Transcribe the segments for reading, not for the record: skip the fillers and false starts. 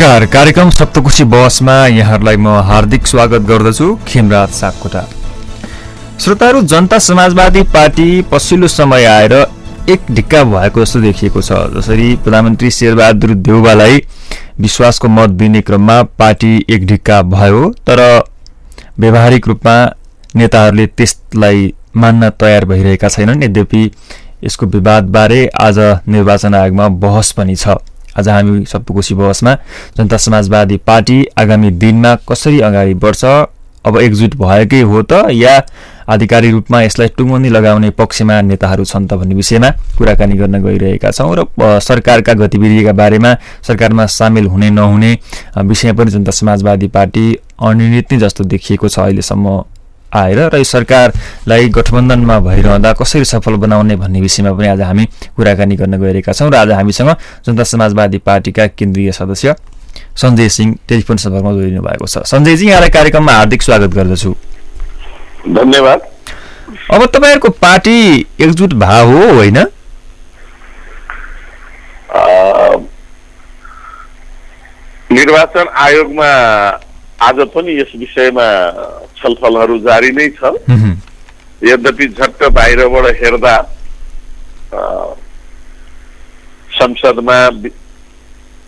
नमस्कार, कार्यक्रम सप्तकोशी बहसमा यहाँहरूलाई म हार्दिक स्वागत गर्दछु। खेमराज सापकोटा। श्रोताहरू, जनता समाजवादी पार्टी पछिल्लो समय आएर एक ढिक्का भएको जस्तो देखिएको छ। जसरी प्रधानमन्त्री शेरबहादुर देउवालाई विश्वासको मत दिने क्रममा पार्टी एक ढिक्का भयो, तर व्यावहारिक रूपमा नेताहरूले त्यसलाई मान्न तयार भइरहेका छैनन्। यद्यपि यसको विवादबारे आज निर्वाचन आयोगमा बहस पनि छ। आज हामी सप्तकोशी बहसमा जनता समाजवादी पार्टी आगामी दिनमा कसरी अगाडि बढ्छ, अब एकजुट भएकै हो त या आधिकारिक रूपमा यसलाई टुङ्गोनी लगाउने पक्षमा नेताहरू छन् त भन्ने विषयमा कुराकानी गर्न गइरहेका छौँ। र सरकारका गतिविधिका बारेमा, सरकारमा सामेल हुने नहुने विषय पनि जनता समाजवादी पार्टी अनिर्णित नै जस्तो देखिएको छ अहिलेसम्म आएर, र यो सरकारलाई गठबन्धनमा भइरहँदा कसरी सफल बनाउने भन्ने विषयमा पनि आज हामी कुराकानी गर्न गइरहेका छौँ। र आज हामीसँग जनता समाजवादी पार्टीका केन्द्रीय सदस्य सञ्जय सिंह टेलिफोन सम्पर्कमा जोडिनु भएको छ। सञ्जयजी, यहाँलाई कार्यक्रममा हार्दिक स्वागत गर्दछु। धन्यवाद। अब तपाईँहरूको पार्टी एकजुट भाव हो होइन? निर्वाचन आयोगमा आज पनि यस विषयमा छलफलहरू जारी नै छ। यद्यपि झट्ट बाहिरबाट हेर्दा संसदमा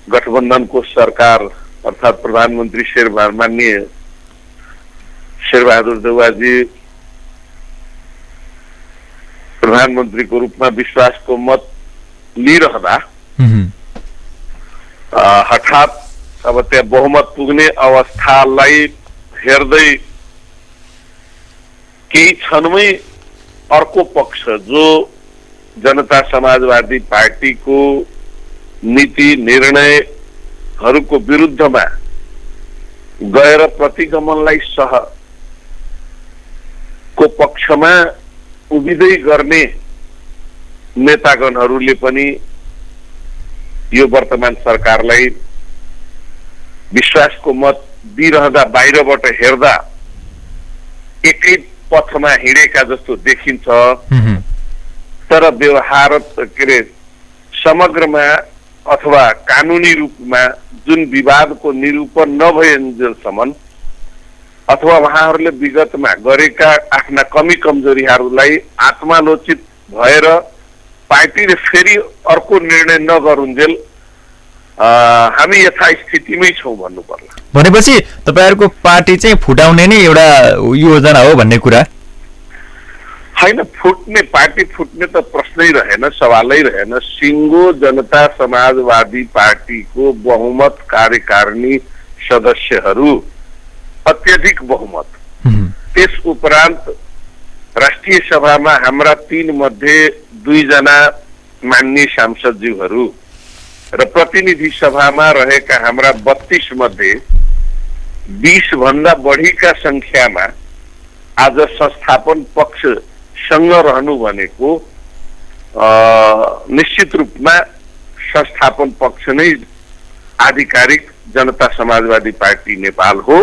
गठबन्धनको सरकार अर्थात् प्रधानमन्त्री माननीय शेरबहादुर देउवाजी प्रधानमन्त्रीको रूपमा विश्वासको मत लिइरहँदा हठात अब त्यहाँ बहुमत पुग्ने अवस्थालाई हेर्दै केही क्षणमै अर्को पक्ष जो जनता समाजवादी पार्टीको नीति निर्णयहरूको विरुद्धमा गएर प्रतिगमनलाई को पक्षमा उभिँदै गर्ने नेतागणहरूले पनि यो वर्तमान सरकारलाई विश्वासको मत दिइरहँदा बाहिरबाट हेर्दा एकै पथमा हिँडेका जस्तो देखिन्छ। तर व्यवहार के अरे समग्रमा अथवा कानुनी रूपमा जुन विवादको निरूपण नभइन्जेलसम्म अथवा उहाँहरूले विगतमा गरेका आफ्ना कमी कमजोरीहरूलाई आत्मालोचित भएर पार्टीले फेरि अर्को निर्णय नगरुन्जेल हामी यथास्थितिमै छौँ भन्नु पर्ला। भनेपछि तपाईँहरूको पार्टी चाहिँ फुटाउने नै एउटा योजना हो भन्ने कुरा होइन? पार्टी फुट्ने त प्रश्नै रहेन, सवालै रहेन। सिङ्गो जनता समाजवादी पार्टीको बहुमत कार्यकारिणी सदस्यहरू अत्यधिक बहुमत, त्यस उपरान्त राष्ट्रिय सभामा हाम्रा 3 मध्ये 2 जना माननीय सांसदज्यूहरू र प्रतिनिधि सभामा रहेका हाम्रा 32 मध्ये 20 भन्दा बढीका संख्यामा आज संस्थापन पक्षसँग रहनु भनेको निश्चित रूपमा संस्थापन पक्ष नै आधिकारिक जनता समाजवादी पार्टी नेपाल हो।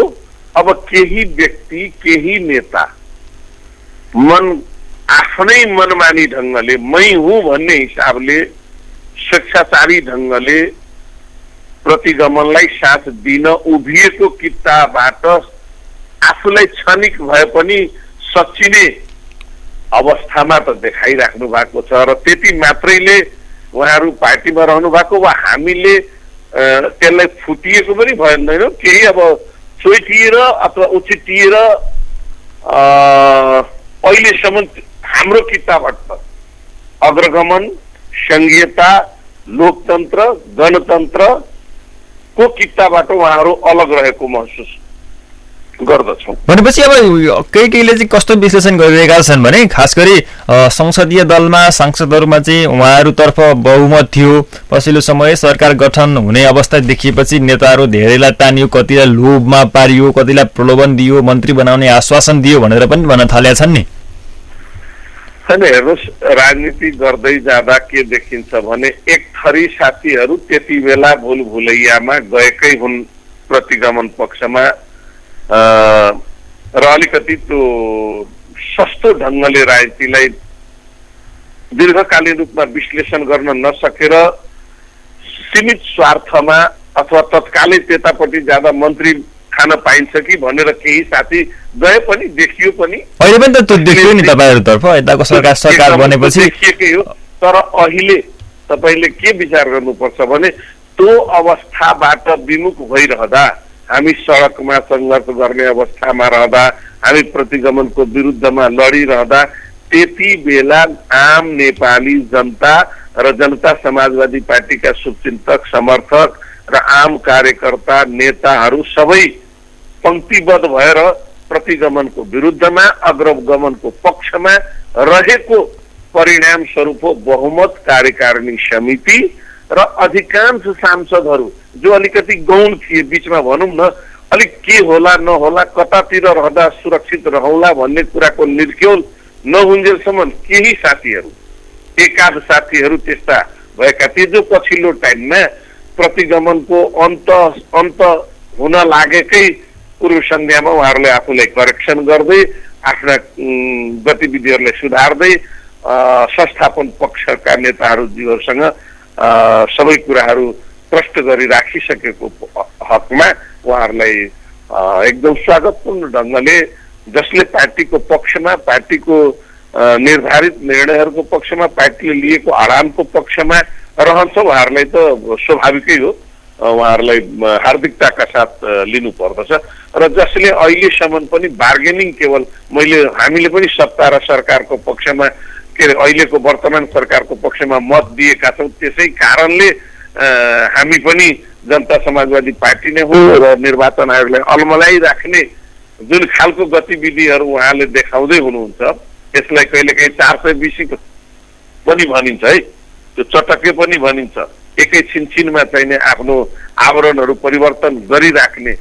अब केही व्यक्ति, केही नेता आफ्नै मनमानी ढङ्गले मै हुँ भन्ने हिसाबले स्वेच्छाचारी ढङ्गले प्रतिगमनलाई साथ दिन उभिएको कित्ताबाट आफूलाई क्षणिक भए पनि सच्चिने अवस्थामा त देखाइराख्नु भएको छ। र त्यति मात्रैले उहाँहरू पार्टीमा रहनु भएको वा हामीले त्यसलाई फुटिएको पनि भन्दैनौँ। केही अब चोइटिएर अथवा उछिटिएर अहिलेसम्म हाम्रो किताबाट अग्रगमन, संघीयता, लोकतन्त्र, गणतन्त्रको किताबाट उहाँहरू अलग रहेको महसुस गर्दछौँ। भनेपछि अब केहीले चाहिँ कस्तो विश्लेषण गरिरहेका छन् भने खास गरी संसदीय दलमा सांसदहरूमा चाहिँ उहाँहरूतर्फ बहुमत थियो। पछिल्लो समय सरकार गठन हुने अवस्था देखिएपछि नेताहरू धेरैलाई तानियो, कतिलाई लोभमा पारियो, कतिलाई प्रलोभन दियो, मन्त्री बनाउने आश्वासन दियो भनेर पनि भन्न थालेका छन् नि। होइन, हेर्नुहोस्, राजनीति गर्दै जाँदा के देखिन्छ भने एक थरी साथीहरू त्यति बेला भुलभुलैयामा गएकै हुन् प्रतिगमन पक्षमा र अलिकति त्यो सस्तो ढङ्गले राजनीतिलाई दीर्घकालीन रूपमा विश्लेषण गर्न नसकेर सीमित स्वार्थमा अथवा तत्कालै त्यतापट्टि जाँदा मन्त्री खान पाइन्छ कि भनेर केही साथी गए पनि देखियो पनि। अहिले पनि त त्यो देखियो नि तपाईँहरूतर्फ यताको सरकार बनेपछि देखिएकै हो। तर अहिले तपाईँले के विचार गर्नुपर्छ भने त्यो अवस्थाबाट विमुख भइरहँदा, हामी सडकमा सङ्घर्ष गर्ने अवस्थामा रहँदा, हामी प्रतिगमनको विरुद्धमा लडिरहँदा त्यति बेला आम नेपाली जनता र जनता समाजवादी पार्टीका शुभचिन्तक समर्थक र आम कार्यकर्ता नेताहरू सबै पंक्तिबद्ध भएर प्रतिगमनको विरुद्धमा अग्रगमनको पक्षमा रहेको परिणाम स्वरूप बहुमत कार्यकारिणी समिति र अधिकांश सांसदहरू जो अलिकति गौण थिए, बीचमा भनौँ न अलिक के होला नहोला, कतातिर रहँदा सुरक्षित रहौला भन्ने कुराको निर्क्योल नहुन्जेलसम्म केही साथीहरू, एकाध साथीहरू त्यस्ता भएका थिए जो पछिल्लो टाइममा प्रतिगमनको अन्त हुन लागेकै पूर्व सन्ध्यामा उहाँहरूले आफूलाई करेक्सन गर्दै आफ्ना गतिविधिहरूलाई सुधार्दै संस्थापन पक्षका नेताहरूसँग सबै कुराहरू प्रष्ट गरी राखिसकेको हकमा उहाँहरूलाई एकदम स्वागतपूर्ण ढङ्गले, जसले पार्टीको पक्षमा, पार्टीको निर्धारित निर्णयहरूको पक्षमा, पार्टीले लिएको अडानको पक्षमा रहन्छ, उहाँहरूलाई त स्वाभाविकै हो, उहाँहरूलाई हार्दिकताका साथ लिनु पर्दछ। र जसले अहिलेसम्म पनि बार्गेनिङ केवल हामीले पनि सत्ता र सरकारको पक्षमा, के अरे अहिलेको वर्तमान सरकारको पक्षमा मत दिएका छौँ, त्यसै कारणले हामी पनि जनता समाजवादी पार्टी नै हो र निर्वाचन आयोगलाई अल्मलाइराख्ने जुन खालको गतिविधिहरू उहाँले देखाउँदै हुनुहुन्छ, यसलाई कहिलेकाहीँ 420 पनि भनिन्छ है, त्यो चटके पनि भनिन्छ। एकै छिनछिनमा चाहिने आफ्नो आवरणहरू परिवर्तन गरिराख्ने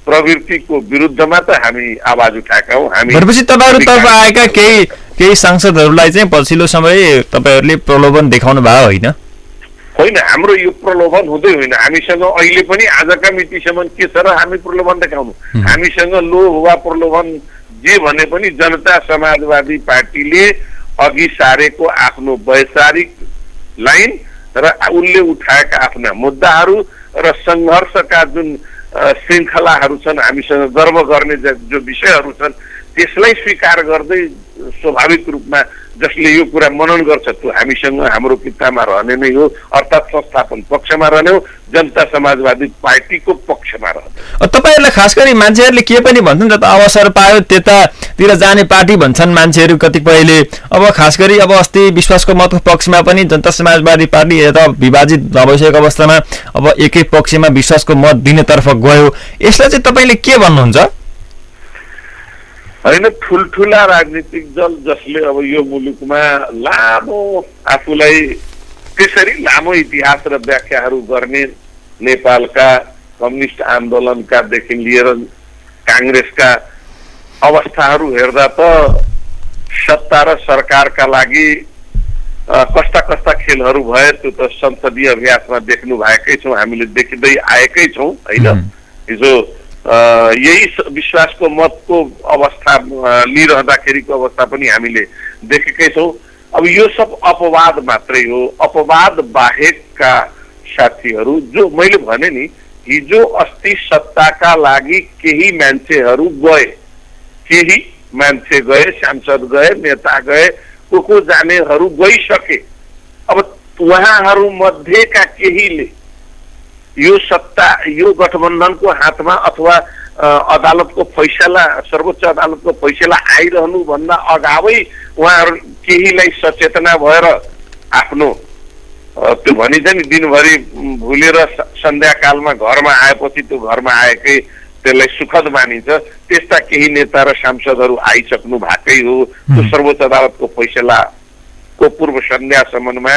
प्रवृत्तिको विरुद्धमा त हामी आवाज उठाएका हौँ। हामी भनेपछि तपाईँहरूतर्फ आएका केही सांसदहरूलाई चाहिँ पछिल्लो समय तपाईँहरूले प्रलोभन देखाउनु भयो होइन? होइन, हाम्रो यो प्रलोभन हुँदै होइन। हामीसँग अहिले पनि आजका मितिसम्म के छ र हामी प्रलोभन देखाउनु? हामीसँग लोभ वा प्रलोभन जे भने पनि जनता समाजवादी पार्टीले अघि सारेको आफ्नो वैचारिक लाइन र उनले उठाएका आफ्ना मुद्दाहरू र सङ्घर्षका जुन श्रृङ्खलाहरू छन्, हामीसँग गर्व गर्ने जो विषयहरू छन्, त्यसलाई स्वीकार गर्दै स्वाभाविक रूपमा जसले यो कुरा मनन गर्छ त्यो हामीसँग हाम्रो किताबमा रहने नै हो, अर्थात् संस्थापन पक्षमा रहने हो, जनता समाजवादी पार्टीको पक्षमा रहने। तपाईँहरूलाई खास गरी मान्छेहरूले के पनि भन्छन्, जता अवसर पायो त्यतातिर जाने पार्टी भन्छन् मान्छेहरू कतिपयले। अब खास गरी अब अस्ति विश्वासको मतको पक्षमा पनि जनता समाजवादी पार्टी यता विभाजित भइसकेको अवस्थामा अब एकै पक्षमा विश्वासको मत दिनेतर्फ गयो। यसलाई चाहिँ तपाईँले के भन्नुहुन्छ? होइन, ठुल्ठुला राजनीतिक दल जसले अब यो मुलुकमा लामो आफूलाई त्यसरी लामो इतिहास र व्याख्याहरू गर्ने, नेपालका कम्युनिस्ट आन्दोलनकादेखि लिएर काङ्ग्रेसका अवस्थाहरू हेर्दा त सत्ता र सरकारका लागि कस्ता कस्ता खेलहरू भए त्यो त संसदीय अभ्यासमा देख्नु भएकै छौँ, हामीले देखिँदै आएकै छौँ होइन। हिजो यही विश्वासको मतको अवस्था लिइरहँदाखेरिको अवस्था पनि हामीले देखेकै छौँ। अब यो सब अपवाद मात्रै हो। अपवाद बाहेकका साथीहरू जो मैले भने नि, हिजो अस्ति सत्ताका लागि केही मान्छेहरू गए, केही मान्छे गए, सांसद गए, नेता गए, को जानेहरू गइसके। अब उहाँहरू मध्येका केहीले यो सत्ता, यो गठबन्धनको हातमा अथवा अदालतको फैसला, सर्वोच्च अदालतको फैसला आइरहनु भन्दा अगावै उहाँहरू केहीलाई सचेतना भएर आफ्नो त्यो भनिन्छ नि दिनभरि भुलेर सन्ध्याकालमा घरमा आएपछि त्यो घरमा आएकै त्यसलाई सुखद मानिन्छ, त्यस्ता केही नेता र सांसदहरू आइसक्नु भएकै हो त्यो सर्वोच्च अदालतको फैसलाको पूर्व सन्ध्यासम्ममा।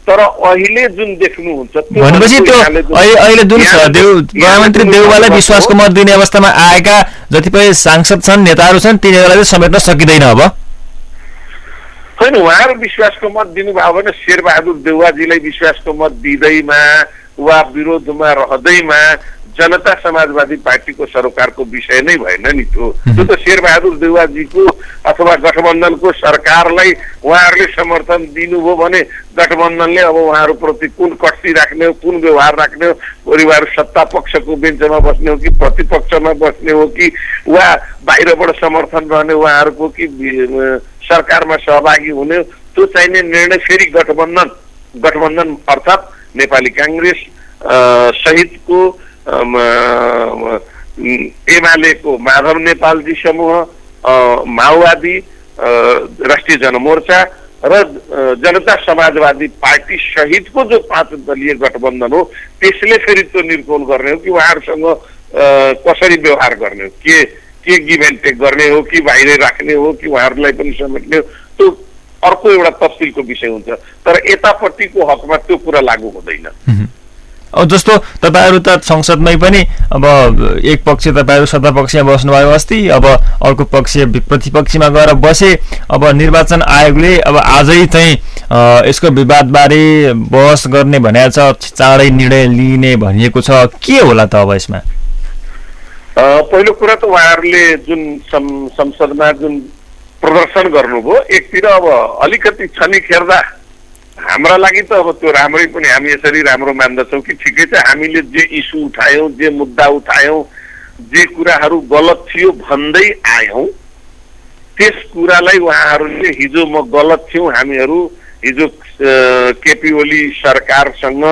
तर अहिले जुन देख्नुहुन्छ भनेपछि त्यो अहिले जुन प्रधानमन्त्री देउवालाई विश्वासको मत दिने अवस्थामा आएका जतिपय सांसद छन्, नेताहरू छन्, तिनीहरूलाई समेट्न सकिँदैन अब? होइन, उहाँहरू विश्वासको मत दिनुभयो भने शेरबहादुर देउवाजीलाई विश्वासको मत दिँदैमा वा विरोधमा रहँदैमा जनता समाजवादी पार्टीको सरकारको विषय नै भएन नि त्यो त शेरबहादुर देउवाजीको अथवा गठबन्धनको सरकारलाई उहाँहरूले समर्थन दिनुभयो भने गठबन्धनले अब उहाँहरूप्रति कुन कस्ती राख्ने हो, कुन व्यवहार राख्ने हो, परिवार सत्ता पक्षको बेन्चमा बस्ने हो कि प्रतिपक्षमा बस्ने हो कि वा बाहिरबाट समर्थन रहने उहाँहरूको कि सरकारमा सहभागी हुने, त्यो चाहिने निर्णय फेरि गठबन्धन अर्थात् नेपाली काङ्ग्रेस सहितको एमालेको माधव नेपालजी समूह, माओवादी, राष्ट्रिय जनमोर्चा र जनता समाजवादी पार्टी सहितको जो 5 दलीय गठबन्धन हो त्यसले फेरि त्यो निर्णय गर्ने हो कि उहाँहरूसँग कसरी व्यवहार गर्ने हो, के गिभ एन्ड टेक गर्ने हो कि बाहिरै राख्ने हो कि उहाँहरूलाई पनि समेट्ने हो, त्यो अर्को एउटा तफसिलको विषय हुन्छ। तर यतापट्टिको हकमा त्यो कुरा लागू हुँदैन। अब जस्तो तपाईहरु त संसदमै पनि अब एक पक्ष तपाईहरु सत्तापक्षमा बस्नुभयो अस्ति, अब अर्को पक्ष प्रतिपक्षमा गएर बसे। अब निर्वाचन आयोगले अब आजै चाहिँ यसको विवादबारे बहस गर्ने भनेको छ, चाँडै निर्णय लिने भनिएको छ, के होला त अब यसमा? पहिलो कुरा त उहाँहरूले जुन संसदमा जुन प्रदर्शन गर्नुभयो, एकतिर अब अलिकति छनिक हेर्दा हाम्रा लागि त अब त्यो राम्रै पनि, हामी यसरी राम्रो मान्दछौँ कि ठिकै छ, हामीले जे इस्यु उठायौँ, जे मुद्दा उठायौँ, जे कुराहरू गलत थियो भन्दै आयौँ, त्यस कुरालाई उहाँहरूले हिजो म गलत थियौँ, हामीहरू हिजो केपी ओली सरकारसँग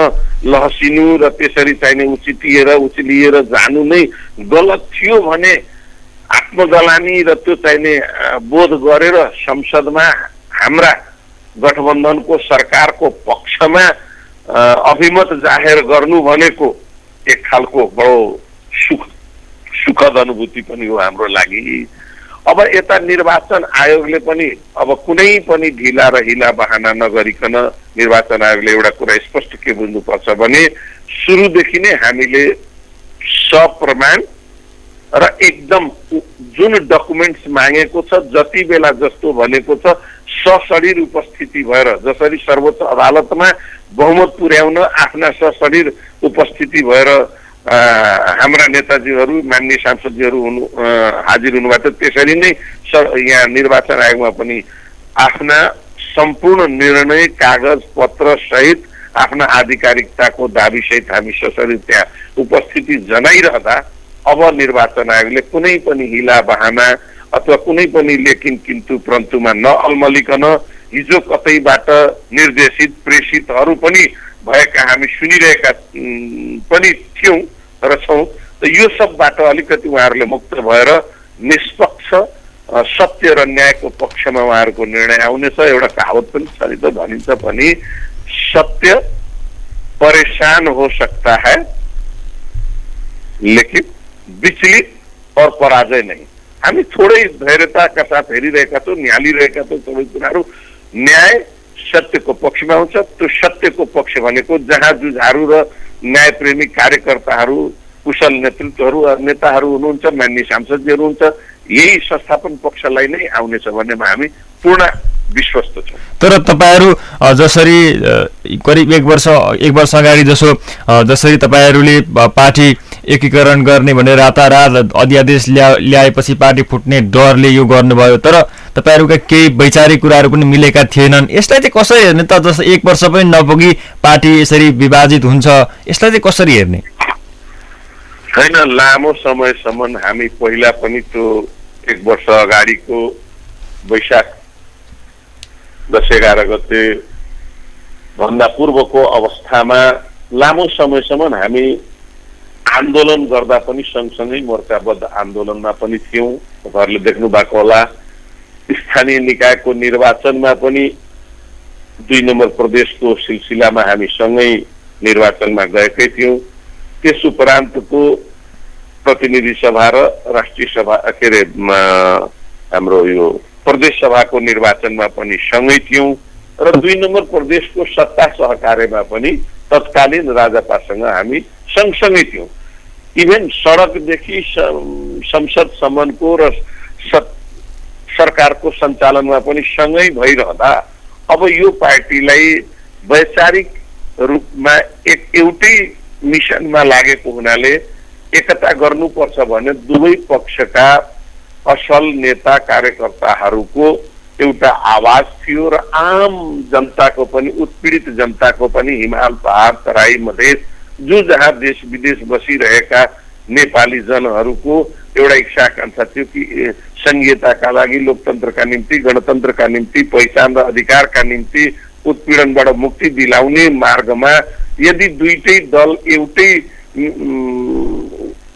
लहसिनु र त्यसरी चाहिने उचिलिएर जानु नै गलत थियो भने आत्मगलानी र त्यो चाहिने बोध गरेर संसदमा हाम्रा गठबन्धनको सरकारको पक्षमा अभिमत जाहेर गर्नु भनेको एक खालको बडो सुखद अनुभूति पनि हो हाम्रो लागि। अब यता निर्वाचन आयोगले पनि अब कुनै पनि ढिला र हिला बहाना नगरिकन निर्वाचन आयोगले एउटा कुरा स्पष्ट के बुझ्नुपर्छ भने सुरुदेखि नै हामीले सप्रमाण र एकदम जुन डकुमेन्ट्स मागेको छ, जति बेला जस्तो भनेको छ, सशरीर उपस्थिति भएर, जसरी सर्वोच्च अदालतमा बहुमत पुर्याउन आफ्ना सशरीर उपस्थिति भएर हाम्रा नेताजीहरू, माननीय सांसदजीहरू हाजिर हुनुभएको थियो, त्यसरी नै यहाँ निर्वाचन आयोगमा पनि आफ्ना सम्पूर्ण निर्णय कागज पत्र सहित आफ्ना आधिकारिकताको दाबी सहित हामी सशरीर त्यहाँ उपस्थिति जनाइरहँदा अब निर्वाचन आयोगले कुनै पनि हिला बहाना अथवा कुनै पनि लेकिन किन्तु परन्तुमा नअल्मलिकन हिजो कतैबाट निर्देशित प्रेषितहरू पनि भएका हामी सुनिरहेका पनि थियौँ र छौँ। त यो सबबाट अलिकति उहाँहरूले मुक्त भएर निष्पक्ष सत्य र न्यायको पक्षमा उहाँहरूको निर्णय आउनेछ। एउटा कहावत पनि छ नि त, भनिन्छ पनि सत्य परेशान हो सकता है लेकिन विचलित और पराजय नहीं। हामी थोरै धैर्यताका साथ हेरिरहेका छौँ, निहालिरहेका छौँ सबै कुराहरू। न्याय सत्यको पक्षमा हुन्छ। त्यो सत्यको पक्ष भनेको जहाँ जुझारू र न्यायप्रेमी कार्यकर्ताहरू, कुशल नेतृत्वहरू नेताहरू हुनुहुन्छ, मान्य सांसदहरू हुन्छ, यही संस्थापन पक्षलाई नै आउनेछ भन्नेमा हामी पूर्ण विश्वस्त छौँ। तर तपाईहरु जसरी करिब एक वर्ष अगाडि जसरी तपाईहरुले पार्टी एकीकरण गर्ने भनेर रातारात अध्यादेश ल्याएपछि पार्टी फुट्ने डरले यो गर्नुभयो, तर तपाईहरुका केही वैचारिक कुराहरू पनि मिलेका थिएनन्। यसलाई चाहिँ कसरी हेर्ने त? जस्तो एक वर्ष पनि नपुगी पार्टी यसरी विभाजित हुन्छ, यसलाई चाहिँ कसरी हेर्ने? छैन, लामो समयसम्म हामी पहिला पनि त्यो एक वर्ष अगाडिको वैशाख 10-11 गते भन्दा पूर्वको अवस्थामा लामो समयसम्म हामी आन्दोलन गर्दा पनि सँगसँगै मोर्चाबद्ध आन्दोलनमा पनि थियौँ। तपाईँहरूले देख्नु भएको होला, स्थानीय निकायको निर्वाचनमा पनि 2 नम्बर प्रदेशको सिलसिलामा हामी सँगै निर्वाचनमा गएकै थियौँ। त्यस उपरान्तको प्रतिनिधि सभा र राष्ट्रिय सभा के अरे हाम्रो यो प्रदेश सभाको निर्वाचनमा पनि सँगै थियौँ र 2 नम्बर प्रदेशको सत्ता सहकार्यमा पनि तत्कालीन राजापासँग हामी सँगसँगै थियौँ। इभेन सडकदेखि संसदसम्मको र सरकारको सञ्चालनमा पनि सँगै भइरहँदा अब यो पार्टीलाई वैचारिक रूपमा एउटै मिसनमा लागेको हुनाले एकता गर्नुपर्छ भने दुवै पक्षका असल नेता कार्यकर्ताहरूको एउटा आवाज थियो र आम जनताको पनि उत्पीडित जनताको पनि हिमाल पहाड तराई मधेस जो जहाँ देश विदेश बसिरहेका नेपाली जनहरूको एउटा इच्छा आकांक्षा थियो कि संघीयताका लागि लोकतन्त्रका निम्ति गणतन्त्रका निम्ति पहिचान र अधिकारका निम्ति उत्पीडनबाट मुक्ति दिलाउने मार्गमा यदि दुईटै दल एउटै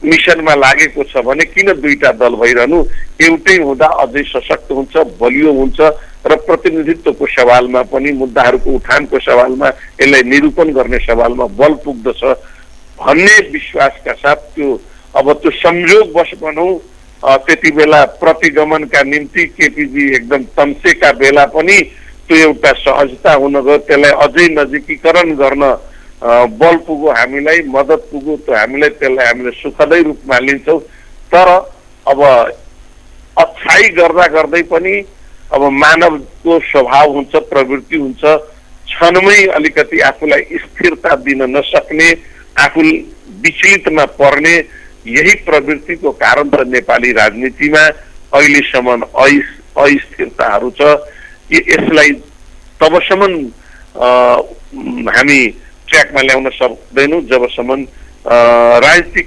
मिसनमा लागेको छ भने किन दुईटा दल भइरहनु एउटै हुँदा अझै सशक्त हुन्छ बलियो हुन्छ र प्रतिनिधित्वको सवालमा पनि मुद्दाहरूको उठानको सवालमा यसलाई निरूपण गर्ने सवालमा बल पुग्दछ भन्ने विश्वासका साथ त्यो अब त्यो संयोगवश भनौँ त्यति बेला प्रतिगमनका निम्ति केपीजी एकदम तम्सेका बेला पनि त्यो एउटा सहजता हुन गयो त्यसलाई अझै नजिकीकरण गर्न बल पुगो हामीलाई मद्दत पुगो त्यो हामीलाई त्यसलाई हामीले सुखदै रूपमा लिन्छौँ तर अब अच्छाई गर्दा गर्दै पनि अब मानवको स्वभाव हुन्छ प्रवृत्ति हुन्छ क्षणमै अलिकति आफूलाई स्थिरता दिन नसक्ने आफू विचलितमा पर्ने यही प्रवृत्तिको कारण त नेपाली राजनीतिमा अहिलेसम्म अस्थिरताहरू छ यसलाई तबसम्म हामी ट्र्याकमा ल्याउन सक्दैनौँ जबसम्म राजनीतिक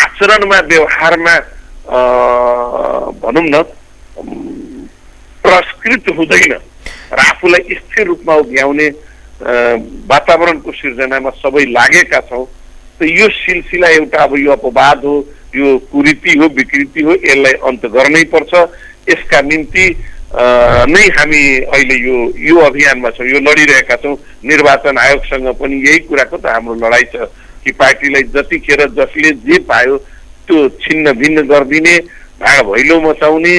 आचरणमा व्यवहारमा भनौँ न पुरस्कृत हुँदैन र आफूलाई स्थिर रूपमा उभ्याउने वातावरणको सिर्जनामा सबै लागेका छौँ त यो सिलसिला एउटा अब यो अपवाद हो यो कुरीति हो विकृति हो यसलाई अन्त गर्नै पर्छ यसका निम्ति नै हामी अहिले यो अभियानमा छौँ यो लडिरहेका छौँ निर्वाचन आयोगसँग पनि यही कुराको त हाम्रो लडाइँ छ कि पार्टीलाई जतिखेर जसले जे पायो त्यो छिन्न भिन्न गरिदिने भाँड भैलो मचाउने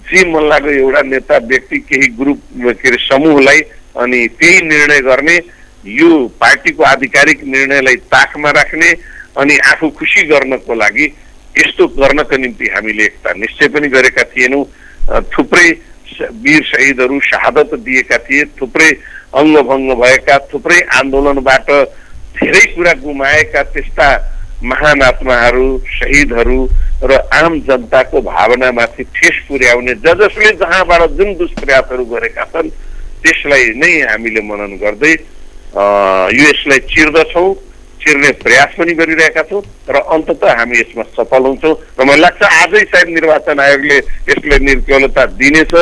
जे मन लाग्यो एउटा नेता व्यक्ति केही ग्रुप के अरे समूहलाई अनि त्यही निर्णय गर्ने यो पार्टीको आधिकारिक निर्णयलाई ताकमा राख्ने अनि आफू खुसी गर्नको लागि यस्तो गर्नको निम्ति हामीले एकता निश्चय पनि गरेका थिएनौँ थुप्रै वीर शहीदहरू शहादत दिएका थिए थुप्रै अङ्गभङ्ग भएका थुप्रै आन्दोलनबाट धेरै कुरा गुमाएका त्यस्ता महान आत्माहरू शहीदहरू र आम जनताको भावनामाथि ठेस पुर्याउने जसले जहाँबाट जुन दुष्प्रयासहरू गरेका छन् त्यसलाई नै हामीले मनन गर्दै यसलाई चिर्दछौँ चिर्ने प्रयास पनि गरिरहेका छौँ र अन्ततः हामी यसमा सफल हुन्छौँ र मलाई लाग्छ आजै सायद निर्वाचन आयोगले यसलाई निर्केलता दिनेछ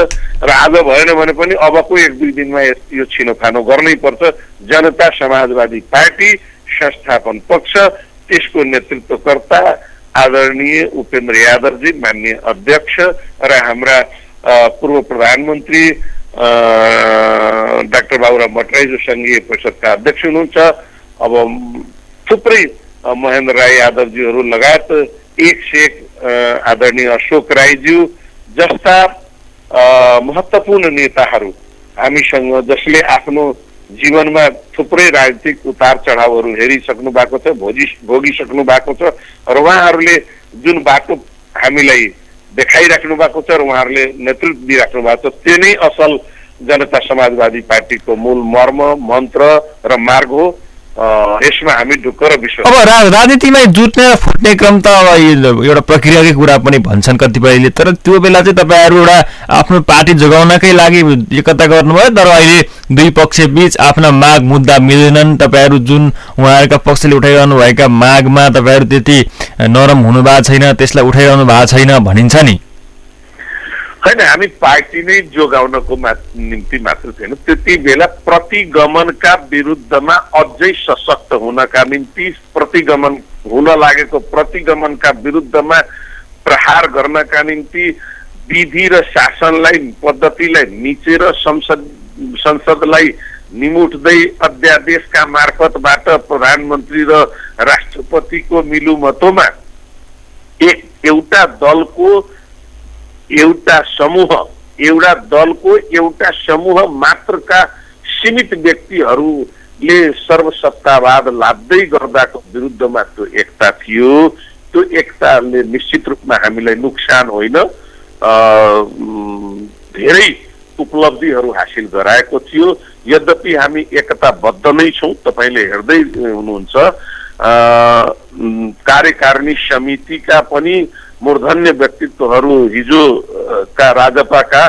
र आज भएन भने पनि अबको 1-2 दिनमा यो छिनोफानो गर्नै पर्छ जनता समाजवादी पार्टी संस्थापन पक्ष त्यसको नेतृत्वकर्ता आदरणीय उपेन्द्र यादवजी माननीय अध्यक्ष र हाम्रा पूर्व प्रधानमन्त्री डाक्टर बाबुराम भट्टराई जो संघीय परिषदका अध्यक्ष हुनुहुन्छ अब थुप्रै महेन्द्र राई यादवजीहरू लगायत एक से एक आदरणीय अशोक राईज्यू जस्ता महत्त्वपूर्ण नेताहरू हामीसँग जसले आफ्नो जीवनमा थुप्रै राजनीतिक उतार चढावहरू हेरिसक्नु भएको छ भोगिसक्नु भएको छ र उहाँहरूले जुन बाटो हामीलाई देखाइराख्नु भएको छ र उहाँहरूले नेतृत्व दिइराख्नु भएको छ त्यो नै असल जनता समाजवादी पार्टीको मूल मर्म मन्त्र र मार्ग हो यसमा हामी ढुक्क र विश्वास अब राजनीतिमा जुट्ने र फुट्ने क्रम त अब एउटा प्रक्रियाकै कुरा पनि भन्छन् कतिपयले तर त्यो बेला चाहिँ तपाईँहरू एउटा आफ्नो पार्टी जोगाउनकै लागि एकता गर्नुभयो तर अहिले दुई पक्ष बीच आफ्ना माग मुद्दा मिल्दैनन् तपाईँहरू जुन उहाँहरूका पक्षले उठाइरहनु भएका मागमा तपाईँहरू त्यति नरम हुनु भएको छैन त्यसलाई उठाइरहनु भएको छैन भनिन्छ नि होइन हामी पार्टी नै जोगाउनको निम्ति मात्र थिएन त्यति बेला प्रतिगमनका विरुद्धमा अझै सशक्त हुनका निम्ति प्रतिगमन हुन लागेको प्रतिगमनका विरुद्धमा प्रहार गर्नका निम्ति विधि र शासनलाई पद्धतिलाई मिचेर संसदलाई निमुट्दै अध्यादेशका मार्फतबाट प्रधानमन्त्री र राष्ट्रपतिको मिलुमतोमा एउटा दलको एउटा समूह मात्रका सीमित व्यक्तिहरूले सर्वसत्तावाद लाद्दै गर्दाको विरुद्धमा त्यो एकता थियो त्यो एकताले निश्चित रूपमा हामीलाई नोक्सान होइन धेरै उपलब्धिहरू हासिल गराएको थियो यद्यपि हामी एकताबद्ध नै छौँ तपाईले हेर्दै हुनुहुन्छ कार्यकारिणी समितिका पनि मूर्धन्य व्यक्तित्वहरू हिजोका राजपाका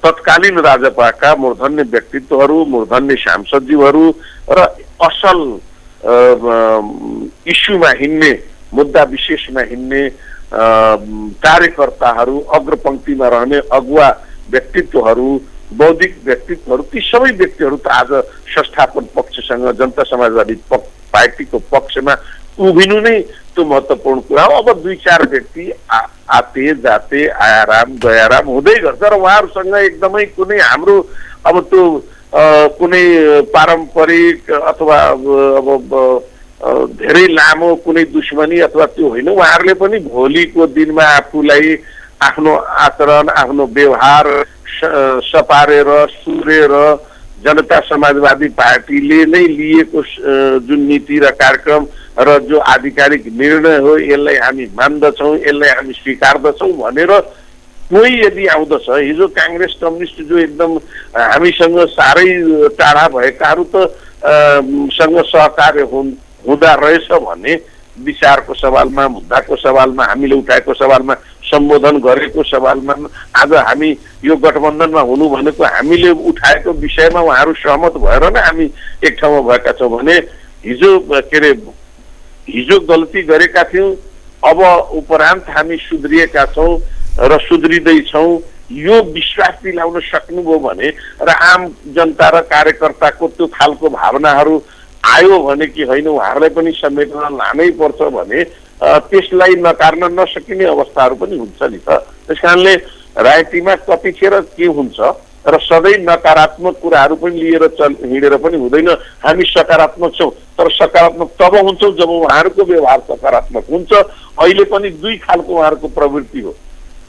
तत्कालीन राजपाका मूर्धन्य व्यक्तित्वहरू मूर्धन्य सांसदज्यूहरू र असल इस्युमा हिँड्ने मुद्दा विशेषमा हिँड्ने कार्यकर्ताहरू अग्रपंक्तिमा रहने अगुवा व्यक्तित्वहरू बौद्धिक व्यक्तित्वहरू ती सबै व्यक्तिहरू त आज संस्थापन पक्षसँग जनता समाजवादी पार्टीको पक्षमा उभिनु नै त्यो महत्त्वपूर्ण कुरा हो। अब 2-4 व्यक्ति आते जाते आयाराम गयाराम हुँदै गर्छ र उहाँहरूसँग एकदमै कुनै हाम्रो अब त्यो कुनै पारम्परिक अथवा अब धेरै लामो कुनै दुश्मनी अथवा त्यो होइन। उहाँहरूले पनि भोलिको दिनमा आफूलाई आफ्नो आचरण आफ्नो व्यवहार सपारेर सुरेर जनता समाजवादी पार्टीले नै लिएको जुन नीति र कार्यक्रम र जो आधिकारिक निर्णय हो यसलाई हामी मान्दछौँ यसलाई हामी स्वीकार्दछौँ भनेर कोही यदि आउँदछ हिजो कांग्रेस कम्युनिस्ट जो एकदम हामीसँग साह्रै टाढा भएकाहरू त सँग सहकार्य हुँदा रहेछ भने विचारको सवालमा मुद्दाको सवालमा हामीले उठाएको सवालमा सम्बोधन गरेको सवालमा आज हामी यो गठबन्धनमा हुनु भनेको हामीले उठाएको विषयमा उहाँहरू सहमत भएर नै हामी एक ठाउँमा भएका छौँ भने हिजो गल्ती गरेका थियौँ अब उपरान्त हामी सुध्रिएका छौँ र सुध्रिँदैछौँ यो विश्वास दिलाउन सक्नुभयो भने र आम जनता र कार्यकर्ताको त्यो खालको भावनाहरू आयो भने कि होइन उहाँहरूलाई पनि समेटन लानै पर्छ भने त्यसलाई नकार्न नसकिने अवस्थाहरू पनि हुन्छ नि त। त्यस कारणले राजनीतिमा कतिखेर के हुन्छ र सधैँ नकारात्मक कुराहरू पनि लिएर हिँडेर पनि हुँदैन। हामी सकारात्मक छौँ तर सकारात्मक तब हुन्छौँ जब उहाँहरूको व्यवहार सकारात्मक हुन्छ। अहिले पनि 2 खालको उहाँहरूको प्रवृत्ति हो।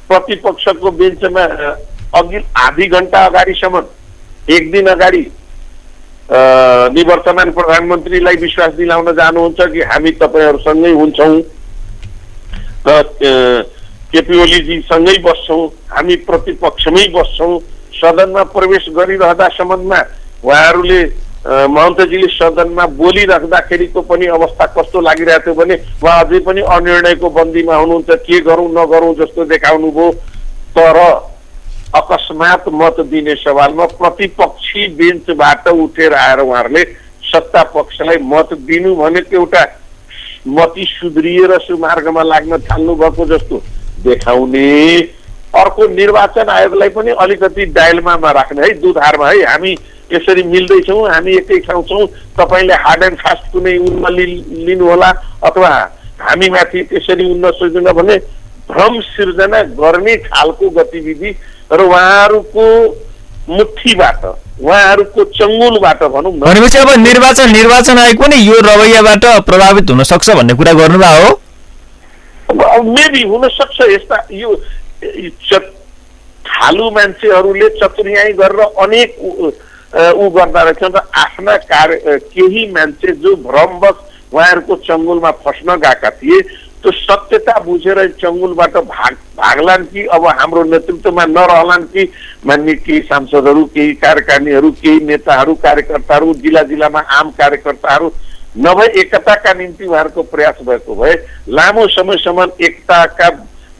प्रतिपक्षको बेन्चमा अघि आधी घण्टा अगाडिसम्म 1 दिन अगाडि निवर्तमान प्रधानमन्त्रीलाई विश्वास दिलाउन जानुहुन्छ कि हामी तपाईहरुसँगै हुन्छौं केपी ओलीजी सँगै बस्छौं हामी प्रतिपक्षमै बस्छौं। सदनमा प्रवेश गरिरहँदा सम्बन्धमा उहाँहरूले महन्तजीले सदनमा बोलिराख्दाखेरिको पनि अवस्था कस्तो लागिरहेको थियो भने उहाँ अझै पनि अनिर्णयको बन्दीमा हुनुहुन्छ। के गरौँ नगरौँ जस्तो देखाउनु भयो। तर अकस्मात मत दिने सवालमा प्रतिपक्षी बेन्चबाट उठेर आएर उहाँहरूले सत्ता पक्षलाई मत दिनु भनेको एउटा मती सुध्रिएर सुमार्गमा लाग्न थाल्नु भएको जस्तो देखाउने। अर्को निर्वाचन आयोगलाई पनि अलिकति डायलमा राख्ने है, दुधारमा है। हामी यसरी मिल्दैछौँ, हामी एकै ठाउँ छौँ, तपाईले हार्ड एन्ड फास्ट कुनै उनमा लिनु होला अथवा हामी माथि त्यसरी उन्न सोच्दैन भने भ्रम सिर्जना गर्ने खालको गतिविधि र उहाँहरूको मुठीबाट उहाँहरूको चङ्गुलबाट भनौँ न। भनेपछि अब निर्वाचन आयोग पनि यो रवैयाबाट प्रभावित हुन सक्छ भन्ने कुरा गर्नुभयो हो? अब मेबी हुन सक्छ। यस्ता यो थालु मान्छेहरूले चतुर्याई गरेर अनेक उ गर्दा रहेछन् र आफ्ना केही मान्छे जो भ्रमवश उहाँहरूको चङ्गुलमा फस्न गएका थिए त्यो सत्यता बुझेर चङ्गुलबाट भाग्लान् कि अब हाम्रो नेतृत्वमा नरहलान् कि मान्य केही सांसदहरू, केही कार्यकारिणीहरू, केही नेताहरू, कार्यकर्ताहरू, जिल्ला जिल्लामा आम कार्यकर्ताहरू नभए एकताका निम्ति उहाँहरूको प्रयास भएको भए लामो समयसम्म एकताका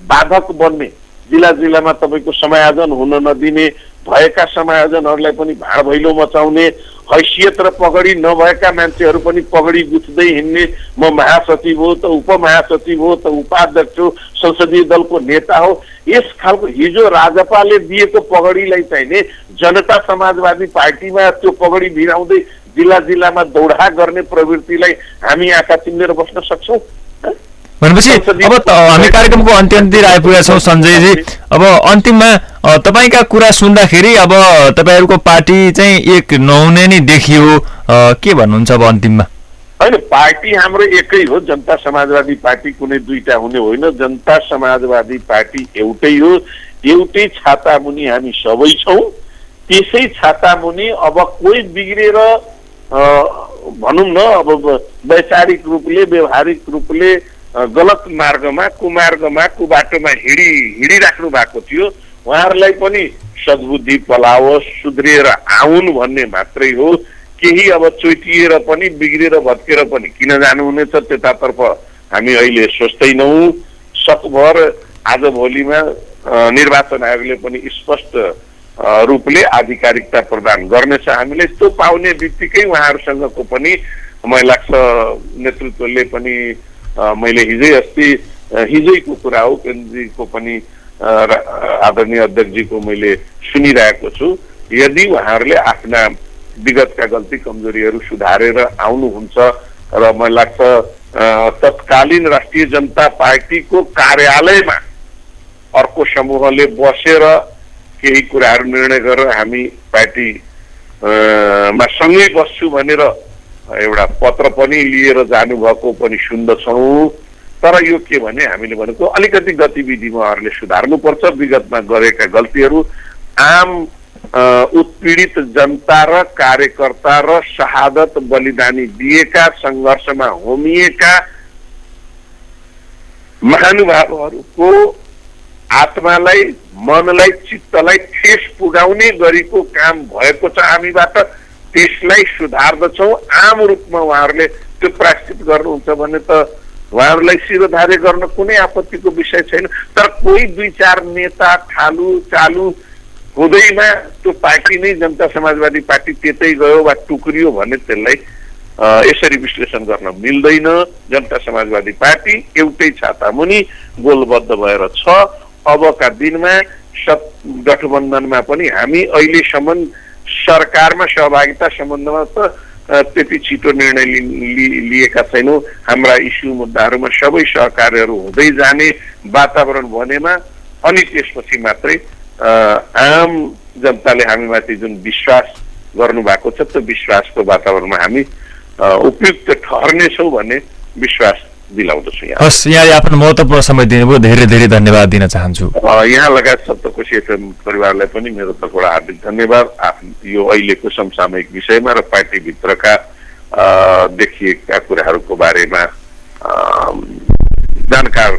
बाधक बन्ने, जिल्ला जिल्लामा तपाईँको समायोजन हुन नदिने, भएका समायोजनहरूलाई पनि भाँड भैलो मचाउने, हैसियत र पगडी नभएका मान्छेहरू पनि पगडी गुथ्दै हिँड्ने, म महासचिव हो त उपमहासचिव हो त उपाध्यक्ष हो, संसदीय दलको नेता हो, यस खालको हिजो राजपाले दिएको पगडीलाई चाहिने जनता समाजवादी पार्टीमा त्यो पगडी भिराउँदै जिल्ला जिल्लामा दौडा गर्ने प्रवृत्तिलाई हामी आँखा चिम्लेर बस्न सक्छौँ? भनेपछि अब हामी कार्यक्रमको अन्त्यतिर आइपुगेका छौँ सञ्जयजी। अब अन्तिममा तपाईँका कुरा सुन्दाखेरि अब तपाईँहरूको पार्टी चाहिँ एक नहुने नै देखियो, के भन्नुहुन्छ अब अन्तिममा? होइन, पार्टी हाम्रो एकै हो, जनता समाजवादी पार्टी कुनै दुईटा हुने होइन। जनता समाजवादी पार्टी एउटै हो। एउटै छाता मुनि हामी सबै छौँ। त्यसै छाता मुनि अब कोही बिग्रेर भनौँ न अब वैचारिक रूपले व्यवहारिक रूपले गलत मार्गमा कुमार्गमा कुबाटोमा हिँडिराख्नु भएको थियो, उहाँहरूलाई पनि सद्बुद्धि पलाओस्, सुध्रिएर आउन् भन्ने मात्रै हो। केही अब चोइटिएर पनि बिग्रेर भत्केर पनि किन जानुहुनेछ त्यतातर्फ हामी अहिले सोच्दैनौँ। सकभर आजभोलिमा निर्वाचन आयोगले पनि स्पष्ट रूपले आधिकारिकता प्रदान गर्नेछ हामीलाई। त्यो पाउने बित्तिकै उहाँहरूसँगको पनि मलाई लाग्छ नेतृत्वले पनि मैले हिजैको कुरा हो केन्द्रजीको पनि आदरणीय अध्यक्षजीको मैले सुनिरहेको छु। यदि उहाँहरूले आफ्ना विगतका गल्ती कमजोरीहरू सुधारेर आउनुहुन्छ र मलाई लाग्छ तत्कालीन राष्ट्रिय जनता पार्टीको कार्यालयमा अर्को समूहले बसेर केही कुराहरू निर्णय गरेर हामी पार्टी मा सँगै बस्छु भनेर एउटा पत्र पनि लिएर जानुभएको पनि सुन्दछौँ। तर यो के भने हामीले भनेको अलिकति गतिविधि उहाँहरूले सुधार्नुपर्छ। विगतमा गरेका गल्तीहरू आम उत्पीडित जनता र कार्यकर्ता र शहादत बलिदानी दिएका सङ्घर्षमा होमिएका महानुभावहरूको आत्मालाई मनलाई चित्तलाई ठेस पुगाउने गरीको काम भएको छ हामीबाट। त्यसलाई सुधार्दछौँ। आम रूपमा उहाँहरूले त्यो प्रायश्चित गर्नुहुन्छ भने त उहाँहरूलाई शिरोधार्य गर्न कुनै आपत्तिको विषय छैन। तर कोही दुई चार नेता चालु हुँदैमा त्यो पार्टी नै जनता समाजवादी पार्टी त्यतै गयो वा टुक्रियो भने त्यसलाई यसरी विश्लेषण गर्न मिल्दैन। जनता समाजवादी पार्टी एउटै छाता मुनि गोलबद्ध भएर छ। अबका दिनमा गठबन्धनमा पनि हामी अहिलेसम्म सरकारमा सहभागिता सम्बन्धमा त त्यति छिटो निर्णय लिएका छैनौँ। हाम्रा इस्यु मुद्दाहरूमा सबै सहकार्यहरू हुँदै जाने वातावरण बनेमा अनि त्यसपछि मात्रै आम जनताले हामीमाथि जुन विश्वास गर्नुभएको छ त्यो विश्वासको वातावरणमा हामी उपयुक्त ठहर्नेछौँ भन्ने विश्वास दिलाउँदछु। हस्, यहाँले आफ्नो महत्त्वपूर्ण समय दिनुभयो, धेरै धेरै धन्यवाद दिन चाहन्छु। यहाँ लगायत सप्तकोशी एफएम परिवारलाई पनि मेरो तर्फबाट हार्दिक धन्यवाद। यो अहिलेको समसामयिक विषयमा र पार्टीभित्रका देखिएका कुराहरूको बारेमा जानकार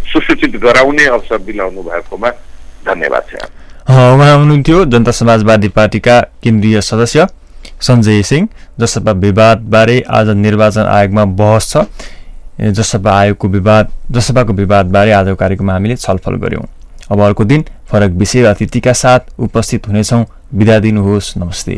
सुसूचित गराउने अवसर दिलाउनु भएकोमा धन्यवाद छ। उहाँ हुनुहुन्थ्यो जनता समाजवादी पार्टीका केन्द्रीय सदस्य सञ्जय सिंह। जसपा विवादबारे आज निर्वाचन आयोगमा बहस छ। जसपाको विवादबारे आजको कार्यक्रममा हामीले छलफल गर्यौं। अब अर्को दिन फरक विषय र अतिथिका साथ उपस्थित हुनेछौँ। बिदा दिनुहोस्। नमस्ते।